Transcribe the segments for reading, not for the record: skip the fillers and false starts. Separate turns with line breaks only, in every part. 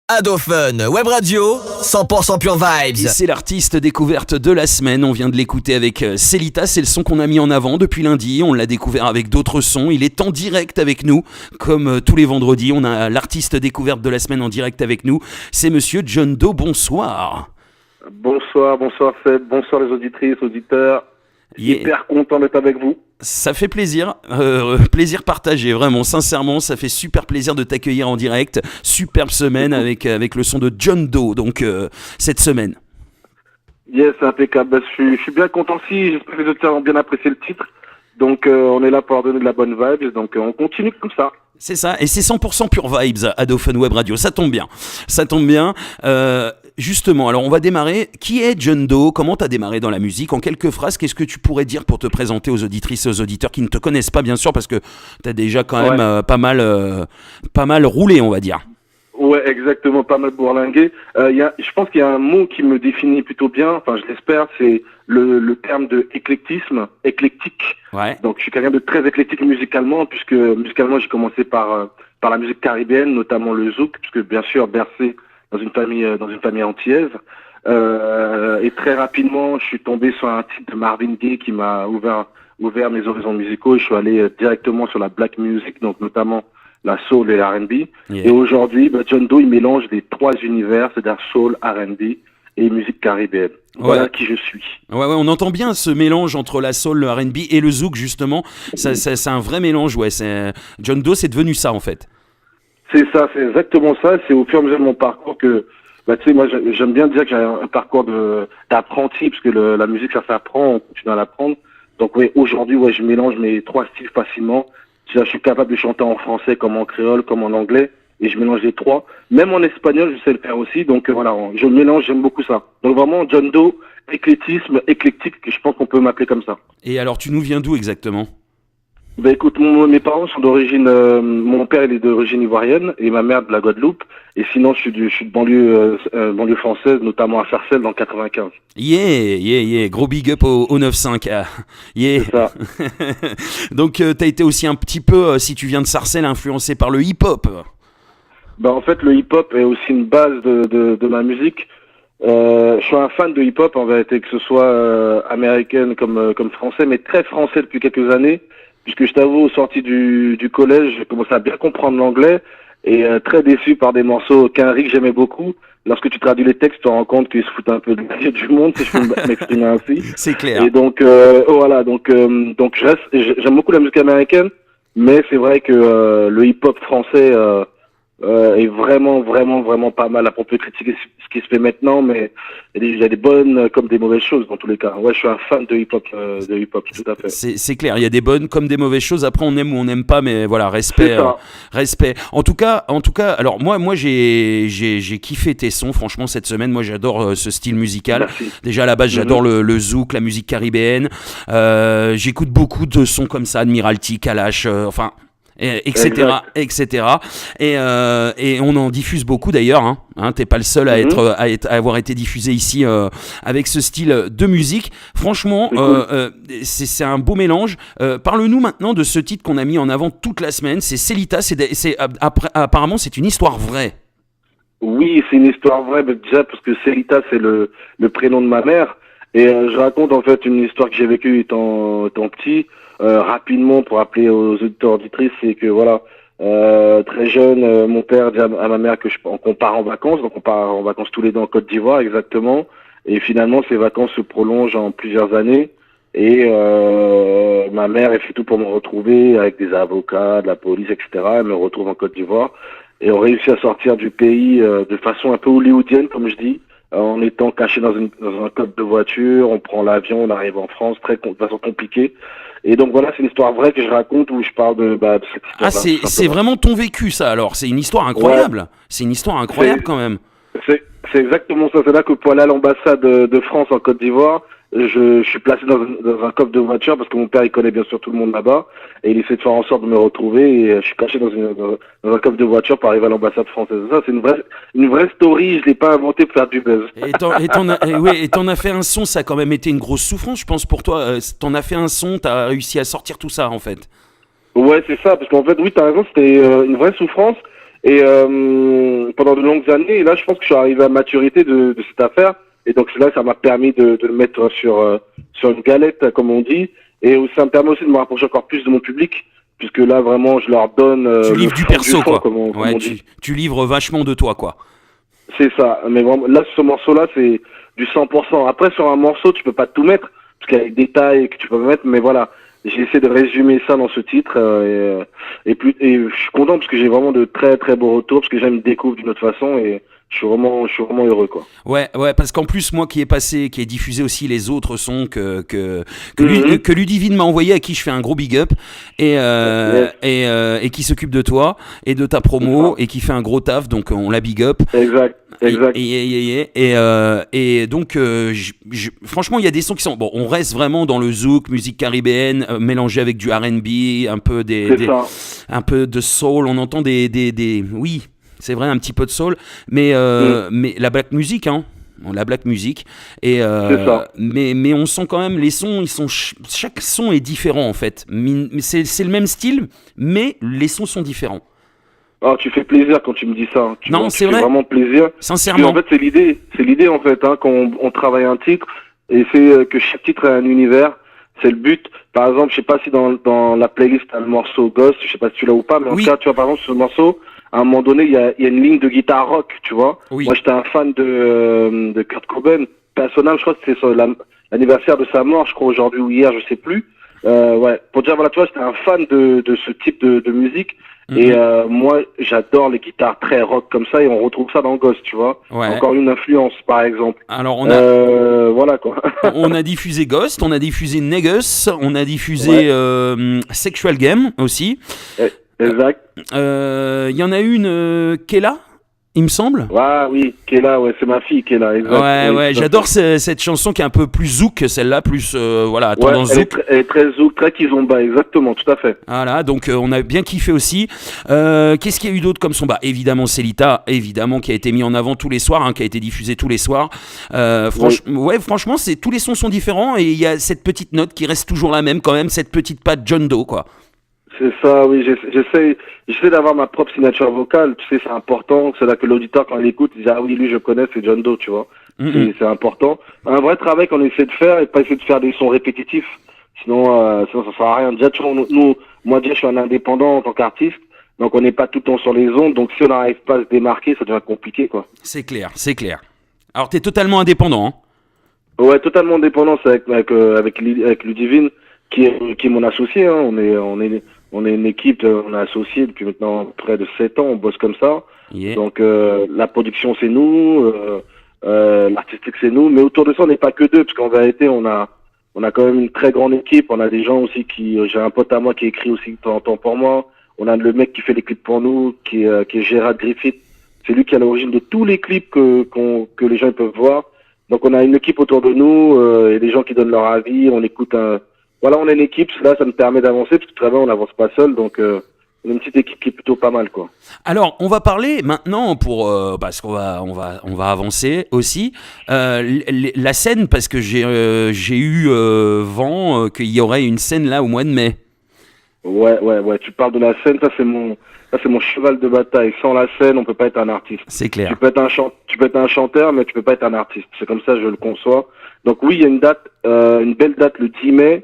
Ado Fun Web Radio, 100% Pure Vibes.
Et c'est l'artiste découverte de la semaine, on vient de l'écouter avec Celita, c'est le son qu'on a mis en avant depuis lundi, on l'a découvert avec d'autres sons, il est en direct avec nous, comme tous les vendredis, on a l'artiste découverte de la semaine en direct avec nous, c'est monsieur John Doe, bonsoir.
Bonsoir Seb, bonsoir les auditrices, auditeurs, hyper content d'être avec vous.
Ça fait plaisir, plaisir partagé, vraiment, sincèrement, ça fait super plaisir de t'accueillir en direct. Superbe semaine avec le son de John Doe, donc cette semaine.
Yes, impeccable, je suis bien content aussi, j'espère que les auditeurs ont bien apprécié le titre. Donc on est là pour leur donner de la bonne vibe, donc on continue comme ça.
C'est ça, et c'est 100% Pure Vibes, Ado Fun Web Radio, ça tombe bien. Justement, alors on va démarrer. Qui est John Doe ? Comment t'as démarré dans la musique ? En quelques phrases, qu'est-ce que tu pourrais dire pour te présenter aux auditrices et aux auditeurs qui ne te connaissent pas, bien sûr, parce que t'as déjà quand même pas mal roulé, on va dire.
Ouais, exactement, pas mal bourlingué. Je pense qu'il y a un mot qui me définit plutôt bien, enfin je l'espère, c'est le terme de éclectisme, éclectique.
Ouais. Donc
je suis quelqu'un de très éclectique musicalement, puisque musicalement j'ai commencé par la musique caribéenne, notamment le zouk, puisque bien sûr bercé dans une famille antillaise. Et très rapidement, je suis tombé sur un titre de Marvin Gaye qui m'a ouvert mes horizons musicaux, et je suis allé directement sur la black music, donc notamment la soul et R&B. Yeah. Et aujourd'hui, John Doe, il mélange les trois univers, c'est-à-dire soul, R&B et musique caribéenne. Voilà qui je suis.
Ouais, on entend bien ce mélange entre la soul, le R&B et le zouk, justement. C'est un vrai mélange, ouais. John Doe, c'est devenu ça, en fait.
C'est ça, c'est exactement ça. C'est au fur et à mesure de mon parcours que, tu sais, moi, j'aime bien dire que j'ai un parcours d'apprenti, parce que la musique, ça s'apprend, on continue à l'apprendre. Donc, aujourd'hui, je mélange mes trois styles facilement. Je suis capable de chanter en français comme en créole, comme en anglais, et je mélange les trois. Même en espagnol, je sais le faire aussi. Donc, voilà, je mélange, j'aime beaucoup ça. Donc, vraiment, John Doe, éclectisme, éclectique, je pense qu'on peut m'appeler comme ça.
Et alors, tu nous viens d'où exactement ?
Écoute, mes parents sont d'origine, mon père il est d'origine ivoirienne et ma mère de la Guadeloupe. Et sinon, je suis de banlieue française, notamment à Sarcelles dans le 95.
Yeah, gros big up au 9-5. Yeah.
C'est ça.
Donc, t'as été aussi un petit peu, si tu viens de Sarcelles, influencé par le hip-hop.
En fait, le hip-hop est aussi une base de ma musique. Je suis un fan de hip-hop en vérité, que ce soit américaine comme français, mais très français depuis quelques années. Puisque je t'avoue, au sorti du collège, j'ai commencé à bien comprendre l'anglais et très déçu par des morceaux qu'un que j'aimais beaucoup. Lorsque tu traduis les textes, tu te rends compte qu'ils se foutent un peu de la gueule du monde, si je peux m'exprimer ainsi.
C'est clair.
Et donc, donc j'aime beaucoup la musique américaine, mais c'est vrai que le hip-hop français est vraiment pas mal. On peut critiquer ce qui se fait maintenant, mais il y a des bonnes comme des mauvaises choses dans tous les cas. Ouais, je suis un fan de hip-hop, tout à fait.
C'est clair, il y a des bonnes comme des mauvaises choses. Après, on aime ou on n'aime pas, mais voilà, respect. Respect. En tout cas, alors moi j'ai kiffé tes sons. Franchement, cette semaine, moi j'adore ce style musical.
Merci.
Déjà à la base, j'adore le zouk, la musique caribéenne. J'écoute beaucoup de sons comme ça, Admiralty, Kalash, etc. Et on en diffuse beaucoup d'ailleurs, hein, t'es pas le seul à avoir été diffusé ici avec ce style de musique. Franchement, c'est un beau mélange. Parle-nous maintenant de ce titre qu'on a mis en avant toute la semaine. C'est Celita. Apparemment, c'est une histoire vraie.
Oui, c'est une histoire vraie, mais déjà parce que Celita, c'est le prénom de ma mère. Et je raconte en fait une histoire que j'ai vécue étant petit. Rapidement, pour rappeler aux auditeurs auditrices, c'est que voilà, très jeune, mon père dit à ma mère qu'on part en vacances, donc on part en vacances tous les deux en Côte d'Ivoire exactement, et finalement ces vacances se prolongent en plusieurs années, et ma mère elle fait tout pour me retrouver avec des avocats, de la police, etc. Elle me retrouve en Côte d'Ivoire, et on réussit à sortir du pays de façon un peu hollywoodienne, comme je dis, en étant caché dans un coffre de voiture. On prend l'avion, on arrive en France de façon compliquée. Et donc voilà, c'est une histoire vraie que je raconte, où je parle de cette histoire.
Ah, c'est vraiment ton vécu, ça, alors. C'est une histoire incroyable. Ouais. C'est une histoire incroyable, quand même.
C'est exactement ça. C'est là que pour aller à l'ambassade de France en Côte d'Ivoire, je suis placé dans un coffre de voiture, parce que mon père, il connaît bien sûr tout le monde là-bas, et il essaie de faire en sorte de me retrouver, et je suis caché dans un coffre de voiture pour arriver à l'ambassade française. Ça, c'est une vraie story. Je l'ai pas inventé pour faire du buzz.
Et t'en as fait un son. Ça a quand même été une grosse souffrance, je pense, pour toi. T'en as fait un son, t'as réussi à sortir tout ça, en fait.
Ouais, c'est ça, parce qu'en fait, oui, t'as raison, c'était une vraie souffrance. Et pendant de longues années, et là, je pense que je suis arrivé à maturité de cette affaire. Et donc, c'est là que ça m'a permis de le mettre sur une galette, comme on dit. Et ça me permet aussi de me rapprocher encore plus de mon public, puisque là, vraiment, je leur donne
Tu
le
livres du
fond
perso,
fond,
quoi.
comme on
Ouais,
dit.
tu livres vachement de toi, quoi.
C'est ça. Mais vraiment, là, ce morceau-là, c'est du 100%. Après, sur un morceau, tu peux pas tout mettre, parce qu'il y a des détails que tu peux mettre, mais voilà. J'ai essayé de résumer ça dans ce titre, et je suis content parce que j'ai vraiment de très très beaux retours, parce que j'aime me découvre d'une autre façon, et je suis vraiment heureux, quoi.
Ouais, parce qu'en plus, moi qui ai diffusé aussi les autres sons que Ludivine m'a envoyé, à qui je fais un gros big up, et qui s'occupe de toi et de ta promo, et qui fait un gros taf, donc on la big up.
Exact.
Et donc, franchement, il y a des sons qui sont. Bon, on reste vraiment dans le zouk, musique caribéenne, mélangée avec du R&B, un peu un peu de soul. On entend oui. C'est vrai, un petit peu de soul, mais la black music, hein, la black music, et mais on sent quand même les sons, chaque son est différent en fait. C'est le même style, mais les sons sont différents.
Oh, tu fais plaisir quand tu me dis ça.
C'est vrai.
Tu fais vraiment plaisir.
Sincèrement.
En fait, c'est l'idée en fait, hein, quand on travaille un titre, et c'est que chaque titre a un univers. C'est le but. Par exemple, je sais pas si dans la playlist t'as le morceau Ghost, je sais pas si tu l'as ou pas, mais en tout cas, tu vois, par exemple, sur ce morceau, à un moment donné, il y a une ligne de guitare rock, tu vois.
Oui.
Moi, j'étais un fan de Kurt Cobain. Personnellement, je crois que c'est l'anniversaire de sa mort, je crois aujourd'hui ou hier, je sais plus. Ouais. Pour dire, voilà, tu vois, j'étais un fan de ce type de musique. Et moi, j'adore les guitares très rock comme ça, et on retrouve ça dans Ghost, tu vois.
Ouais.
Encore une influence, par exemple.
Alors,
voilà, quoi.
on a diffusé Ghost, on a diffusé Negus, on a diffusé Sexual Game aussi.
Exact.
Il y en a une, Kella, il me semble.
Oui, Kella, c'est ma fille, Kella. Exact.
Ouais, j'adore cette chanson qui est un peu plus zouk que celle-là, plus tendance zouk.
Elle est très zouk, très kizomba, exactement, tout à fait.
Voilà, donc on a bien kiffé aussi. Qu'est-ce qu'il y a eu d'autre comme son ? Évidemment Célita, évidemment, qui a été mis en avant tous les soirs, hein, qui a été diffusé tous les soirs. Franchement, tous les sons sont différents, et il y a cette petite note qui reste toujours la même quand même, cette petite patte John Doe, quoi.
C'est ça, oui, j'essaie d'avoir ma propre signature vocale, tu sais, c'est important, c'est là que l'auditeur, quand il écoute, il dit, ah oui, lui, je connais, c'est John Doe, tu vois. C'est important. Un vrai travail qu'on essaie de faire, et pas essayer de faire des sons répétitifs, sinon ça sert à rien. Déjà, tu vois, moi, déjà, je suis un indépendant en tant qu'artiste, donc on n'est pas tout le temps sur les ondes, donc si on n'arrive pas à se démarquer, ça devient compliqué, quoi.
C'est clair. Alors, t'es totalement indépendant, hein ?
Ouais, totalement indépendant, c'est avec Ludivine, qui est mon associé, hein. On est une équipe, on est associés depuis maintenant près de 7 ans, on bosse comme ça.
Yeah.
Donc la production c'est nous, l'artistique c'est nous, mais autour de ça on n'est pas que deux, parce qu'en vérité on a quand même une très grande équipe, on a des gens aussi j'ai un pote à moi qui écrit aussi de temps en temps pour moi, on a le mec qui fait les clips pour nous, qui est Gérard Griffith, c'est lui qui est à l'origine de tous les clips que les gens peuvent voir. Donc on a une équipe autour de nous, et des gens qui donnent leur avis, on écoute voilà, on est une équipe, là ça me permet d'avancer, parce que très bien on n'avance pas seul, donc on est une petite équipe qui est plutôt pas mal, quoi.
Alors, on va parler maintenant parce qu'on va avancer aussi, la scène, parce que j'ai eu vent qu'il y aurait une scène là au mois de mai.
Ouais, tu parles de la scène, ça c'est mon cheval de bataille. Sans la scène, on peut pas être un artiste.
C'est clair.
Tu peux être un chanteur, mais tu peux pas être un artiste. C'est comme ça, je le conçois. Donc oui, il y a une belle date le 10 mai.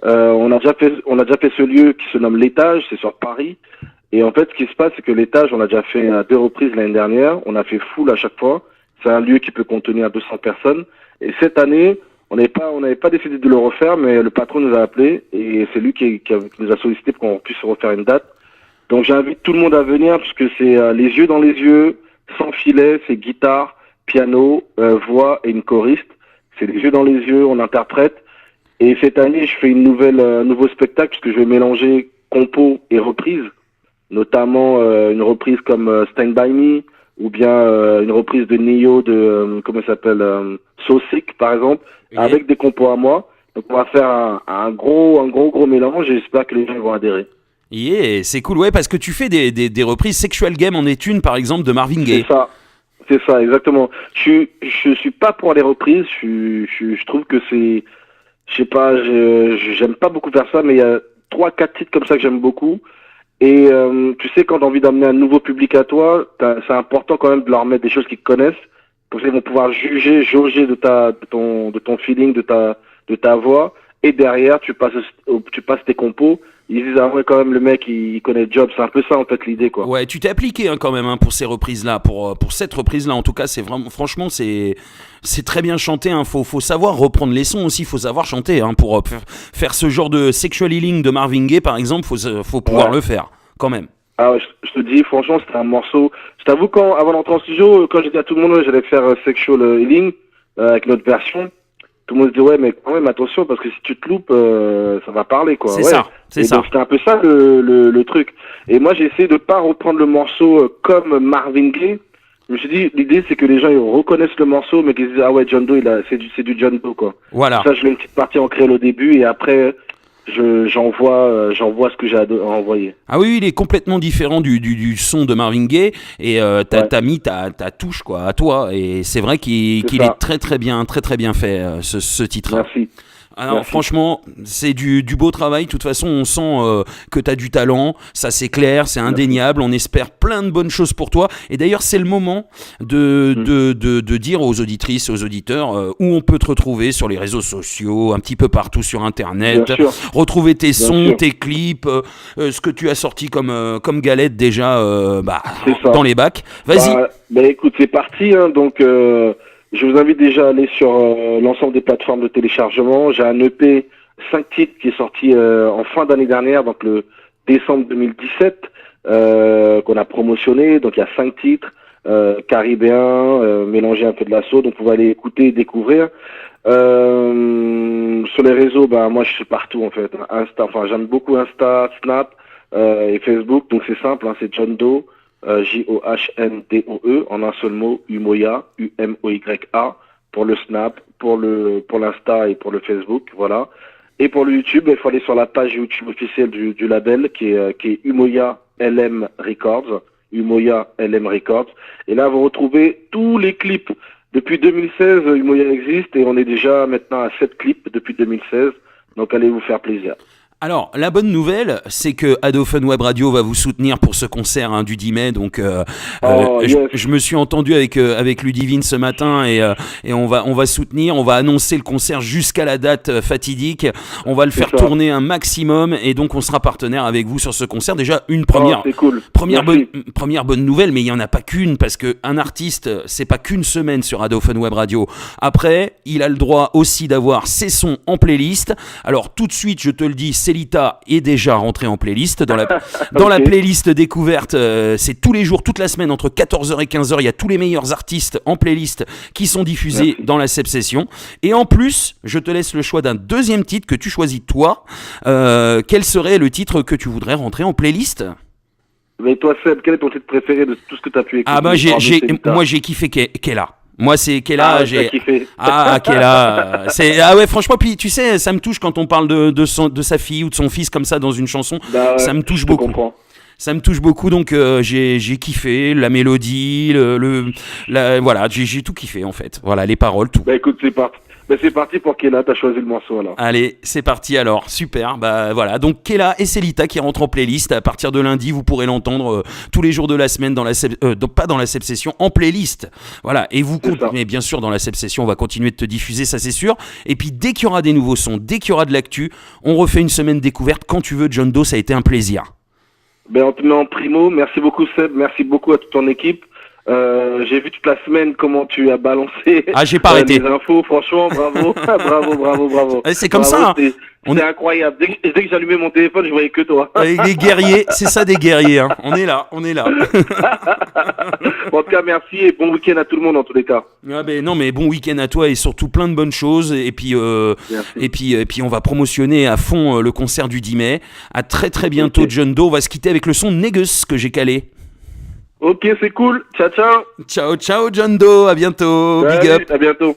On a déjà fait ce lieu qui se nomme l'Étage, c'est sur Paris. Et en fait, ce qui se passe, c'est que l'Étage, on l'a déjà fait à 2 reprises l'année dernière. On a fait full à chaque fois. C'est un lieu qui peut contenir 200 personnes. Et cette année, on n'avait pas décidé de le refaire, mais le patron nous a appelé et c'est lui qui nous a sollicité pour qu'on puisse refaire une date. Donc j'invite tout le monde à venir, parce que c'est les yeux dans les yeux, sans filet, c'est guitare, piano, voix et une choriste. C'est les yeux dans les yeux, on interprète. Et cette année, je fais un nouveau spectacle, puisque je vais mélanger compo et reprise, notamment une reprise comme Stand By Me, ou bien une reprise de Neo de, comment ça s'appelle, So Sick, par exemple, avec des compos à moi. Donc on va faire un gros mélange, et j'espère que les gens vont adhérer.
Yeah, c'est cool, ouais, parce que tu fais des reprises. Sexual Game en est une, par exemple, de Marvin Gaye.
C'est ça, exactement. Je suis pas pour les reprises, je trouve que c'est, je sais pas, j'aime pas beaucoup faire ça, mais il y a 3-4 titres comme ça que j'aime beaucoup. Et tu sais, quand tu as envie d'amener un nouveau public à toi, c'est important quand même de leur mettre des choses qu'ils connaissent. Comme ça, ils vont pouvoir jauger de ton feeling, de ta voix. Et derrière, tu passes tes compos. Ils disent, ah ouais, quand même, le mec, il connaît le job. C'est un peu ça, en fait, l'idée, quoi.
Ouais, tu t'es appliqué quand même pour ces reprises-là, pour cette reprise-là. En tout cas, c'est vraiment, franchement, c'est très bien chanté. Faut savoir reprendre les sons aussi. Faut savoir chanter pour faire ce genre de sexual healing de Marvin Gaye, par exemple. Faut pouvoir le faire, quand même.
Ah ouais, je te dis, franchement, c'était un morceau. Je t'avoue, avant d'entrer en studio, quand j'ai dit à tout le monde, j'allais faire sexual healing avec notre version. Tout le monde se dit, ouais, mais quand même, attention, parce que si tu te loupes, ça va parler, quoi.
C'est
ouais.
ça.
Donc, c'était un peu ça, le truc. Et moi, j'ai essayé de pas reprendre le morceau comme Marvin Gaye. Je me suis dit, l'idée, c'est que les gens, ils reconnaissent le morceau, mais qu'ils se disent, ah ouais, John Doe, c'est du John Doe, quoi.
Voilà.
Ça, je mets une petite partie en créole au début, et après, j'envoie ce que j'ai à envoyer.
Ah oui, il est complètement différent du son de Marvin Gaye, et t'as mis ta touche, quoi, à toi, et c'est vrai qu'il est très très bien fait, ce titre.
Merci.
Alors
Merci.
franchement, c'est du beau travail. De toute façon, on sent que tu as du talent. Ça, c'est clair, c'est indéniable. On espère plein de bonnes choses pour toi. Et d'ailleurs, c'est le moment de dire aux auditrices et aux auditeurs où on peut te retrouver sur les réseaux sociaux, un petit peu partout sur Internet. Retrouver tes sons, tes clips, ce que tu as sorti comme galette déjà dans les bacs. Vas-y.
Écoute, c'est parti. Donc... je vous invite déjà à aller sur l'ensemble des plateformes de téléchargement. J'ai un EP 5 titres qui est sorti en fin d'année dernière, donc le décembre 2017, qu'on a promotionné. Donc il y a 5 titres caribéens, mélangés un peu de l'assaut. Donc vous pouvez aller écouter et découvrir. Sur les réseaux, moi je suis partout en fait. J'aime beaucoup Insta, Snap et Facebook. Donc c'est simple, c'est John Doe. Johndooe en un seul mot, Umoya, Umoya, pour le Snap, pour l'Insta et pour le Facebook, voilà. Et pour le YouTube, il faut aller sur la page YouTube officielle du label qui est Umoya LM Records, Umoya LM Records. Et là, vous retrouvez tous les clips. Depuis 2016, Umoya existe et on est déjà maintenant à 7 clips depuis 2016. Donc allez vous faire plaisir.
Alors, la bonne nouvelle, c'est que Adophone Web Radio va vous soutenir pour ce concert du 10 mai. Donc, je me suis entendu avec Ludivine ce matin et on va soutenir, on va annoncer le concert jusqu'à la date fatidique. On va le faire tourner un maximum et donc on sera partenaire avec vous sur ce concert. Déjà, une première bonne nouvelle, mais il n'y en a pas qu'une parce qu'un artiste, c'est pas qu'une semaine sur Adophone Web Radio. Après, il a le droit aussi d'avoir ses sons en playlist. Alors, tout de suite, je te le dis, Célita est déjà rentrée en playlist. Dans la playlist découverte, c'est tous les jours, toute la semaine, entre 14h et 15h, il y a tous les meilleurs artistes en playlist qui sont diffusés dans la Seb Session. Et en plus, je te laisse le choix d'un deuxième titre que tu choisis toi. Quel serait le titre que tu voudrais rentrer en playlist ?
Mais toi, Seb, quel est ton titre préféré de tout ce que tu as pu écouter ?
Moi, j'ai kiffé Kella. Moi, c'est Kella,
kiffé.
Kella, franchement, puis tu sais, ça me touche quand on parle de sa fille ou de son fils comme ça dans une chanson, ça me touche beaucoup. Ça me touche beaucoup, donc j'ai kiffé la mélodie, voilà, j'ai tout kiffé en fait. Voilà, les paroles, tout.
Écoute, c'est parti pour Kella, t'as choisi le morceau alors.
Allez, c'est parti alors, super. Voilà, donc Kella et Célita qui rentrent en playlist. À partir de lundi, vous pourrez l'entendre tous les jours de la semaine pas dans la Seb Session, en playlist. Voilà, et mais bien sûr dans la Seb Session, on va continuer de te diffuser, ça c'est sûr. Et puis dès qu'il y aura des nouveaux sons, dès qu'il y aura de l'actu, on refait une semaine découverte quand tu veux. John Doe, ça a été un plaisir.
On te met en primo. Merci beaucoup Seb, merci beaucoup à toute ton équipe. J'ai vu toute la semaine comment tu as balancé
j'ai pas arrêté.
Les infos, franchement, bravo. bravo.
C'est comme ça.
C'est incroyable. Dès que j'allumais mon téléphone, je voyais que toi.
Les guerriers, c'est ça des guerriers. Hein. On est là.
En tout cas, merci et bon week-end à tout le monde en tous les cas.
Mais bon week-end à toi et surtout plein de bonnes choses. Et puis, on va promotionner à fond le concert du 10 mai. À très très bientôt, John Doe. On va se quitter avec le son Négus que j'ai calé.
Ok, c'est cool. Ciao.
Ciao, John Doe. À bientôt. Big up.
À bientôt.